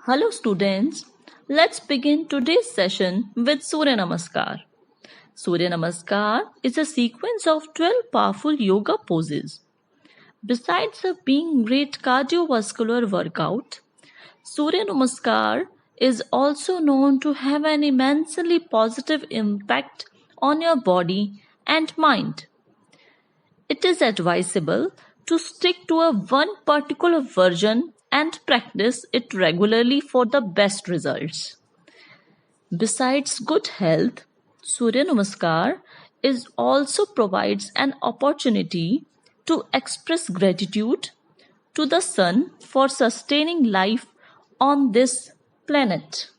Hello students, let's begin today's session with Surya Namaskar. Surya Namaskar is a sequence of 12 powerful yoga poses. Besides being great cardiovascular workout, Surya Namaskar is also known to have an immensely positive impact on your body and mind. It is advisable to stick to one particular version and practice it regularly for the best results. Besides good health, Surya Namaskar is also provides an opportunity to express gratitude to the sun for sustaining life on this planet.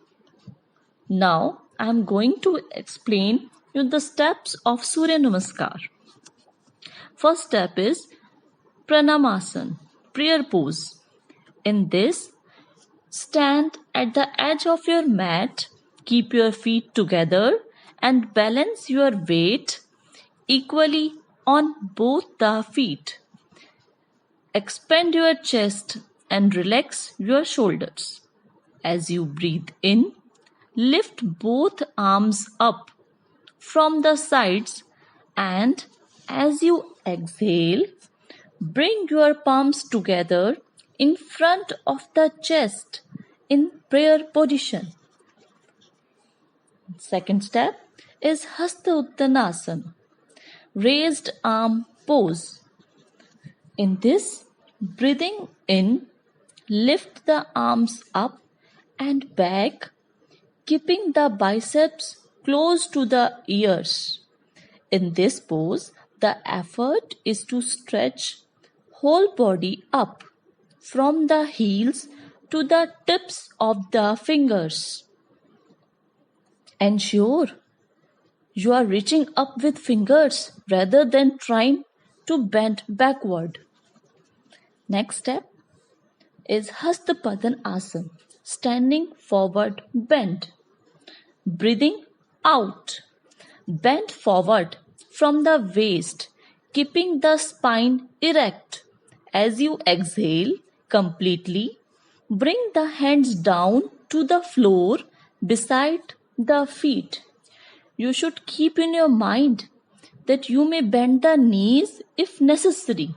Now I am going to explain you the steps of Surya Namaskar. First step is Pranamasana, prayer pose. In this, stand at the edge of your mat, keep your feet together and balance your weight equally on both the feet. Expand your chest and relax your shoulders. As you breathe in, lift both arms up from the sides, and as you exhale, bring your palms together in front of the chest in prayer position. Second step is Hasta Uttanasana, raised arm pose. In this, breathing in, lift the arms up and back, keeping the biceps close to the ears. In this pose, the effort is to stretch whole body up from the heels to the tips of the fingers. Ensure you are reaching up with fingers rather than trying to bend backward. Next step is Hasta Padmanasana, standing forward bend. Breathing out, bend forward from the waist, keeping the spine erect. As you exhale completely, bring the hands down to the floor beside the feet. You should keep in your mind that you may bend the knees if necessary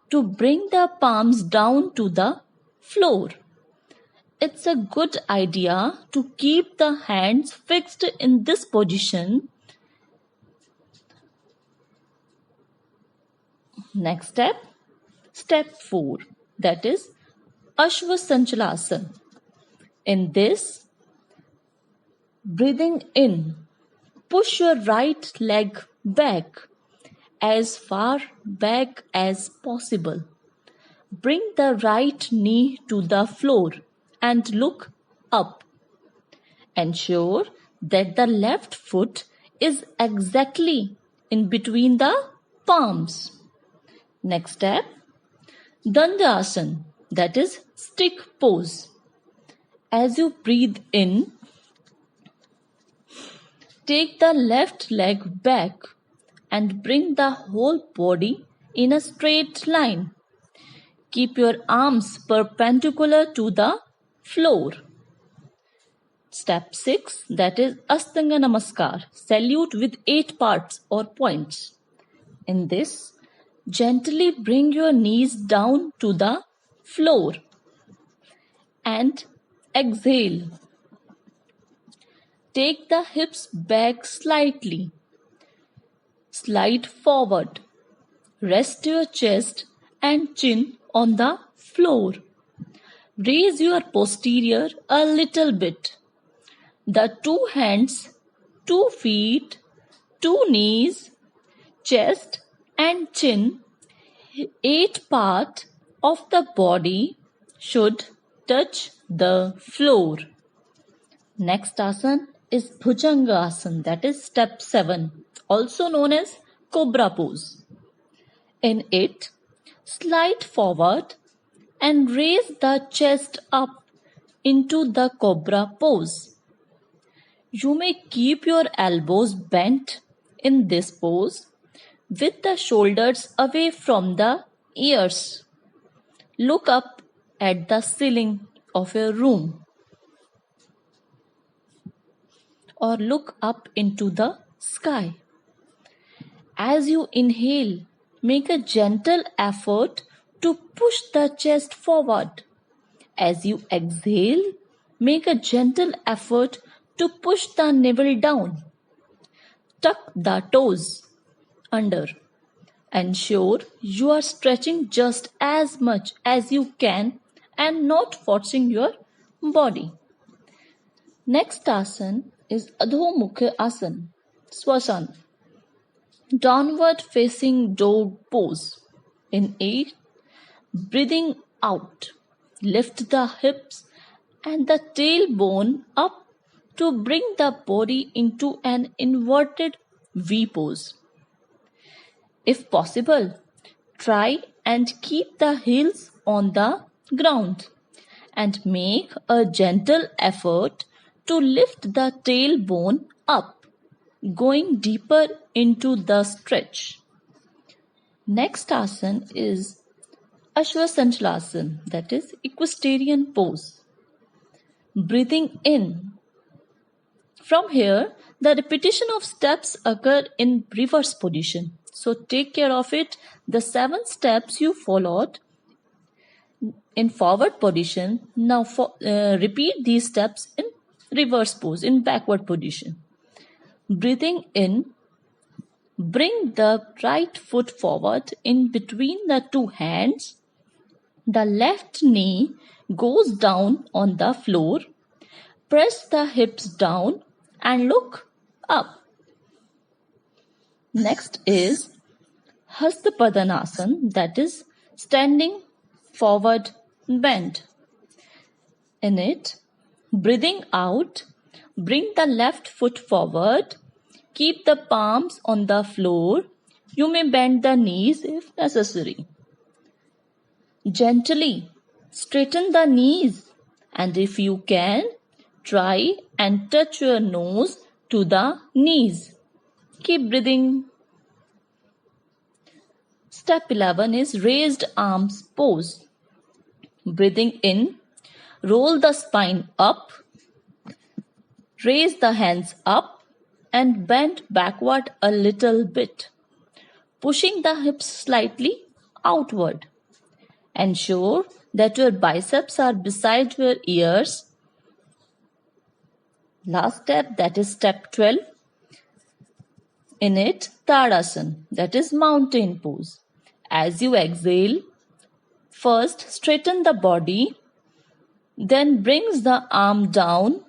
to bring the palms down to the floor. It's a good idea to keep the hands fixed in this position. Next step, step 4, that is Ashwasanchalasana. In this, breathing in, push your right leg back as far back as possible. Bring the right knee to the floor and look up. Ensure that the left foot is exactly in between the palms. Next step, Dandasana, that is stick pose. As you breathe in, take the left leg back and bring the whole body in a straight line. Keep your arms perpendicular to the floor. Step 6, that is Astanga Namaskar, salute with 8 parts or points. In this, gently bring your knees down to the floor and exhale. Take the hips back slightly. Slide forward. Rest your chest and chin on the floor. Raise your posterior a little bit. The 2 hands, 2 feet, 2 knees, chest and chin, 8 part of the body should touch the floor. Next asana is Bhujanga Asana, that is step 7, also known as Cobra pose. In it, slide forward and raise the chest up into the Cobra pose. You may keep your elbows bent in this pose with the shoulders away from the ears. Look up at the ceiling of your room. or look up into the sky. As you inhale, make a gentle effort to push the chest forward. As you exhale, make a gentle effort to push the navel down. Tuck the toes under. Ensure you are stretching just as much as you can and not forcing your body. Next asana is Adho Mukha Asana, Swasana. Downward facing dog pose. Inhale, breathing out. Lift the hips and the tailbone up to bring the body into an inverted V pose. If possible, try and keep the heels on the ground and make a gentle effort to lift the tailbone up, going deeper into the stretch. Next asana is Ashwasanchalasana, that is equestrian pose. Breathing in. From here, the repetition of steps occur in reverse position. So take care of it. The 7 steps you followed in forward position, now repeat these steps in reverse pose, in backward position. Breathing in, bring the right foot forward in between the 2 hands. The left knee goes down on the floor. Press the hips down and look up. Next is Hasta Padhanasana, that is standing forward bend. In it, breathing out, bring the left foot forward. Keep the palms on the floor. You may bend the knees if necessary. Gently straighten the knees, and if you can, try and touch your nose to the knees. Keep breathing. Step 11 is raised arms pose. Breathing in, roll the spine up, raise the hands up and bend backward a little bit, pushing the hips slightly outward. Ensure that your biceps are beside your ears. Last step, that is step 12. In it, Tadasana, that is mountain pose. As you exhale, first straighten the body, then brings the arm down.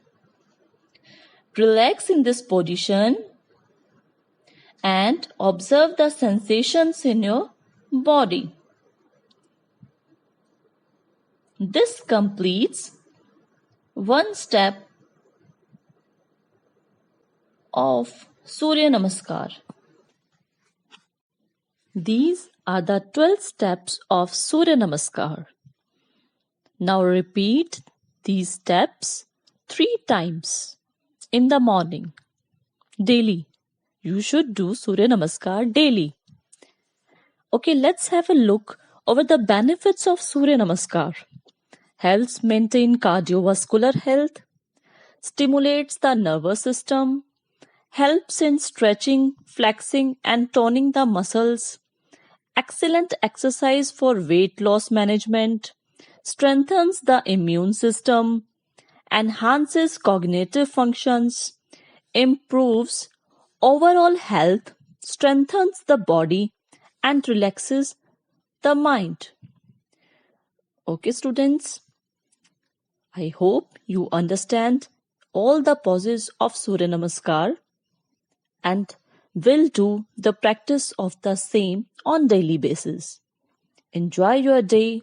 Relax in this position and observe the sensations in your body. This completes one step of Surya Namaskar. These are the 12 steps of Surya Namaskar. Now repeat these steps 3 times in the morning, daily. You should do Surya Namaskar daily. Okay, let's have a look over the benefits of Surya Namaskar. Helps maintain cardiovascular health, stimulates the nervous system, helps in stretching, flexing and toning the muscles, excellent exercise for weight loss management, strengthens the immune system, enhances cognitive functions, improves overall health, strengthens the body and relaxes the mind. Okay, students, I hope you understand all the poses of Surya Namaskar and will do the practice of the same on daily basis. Enjoy your day.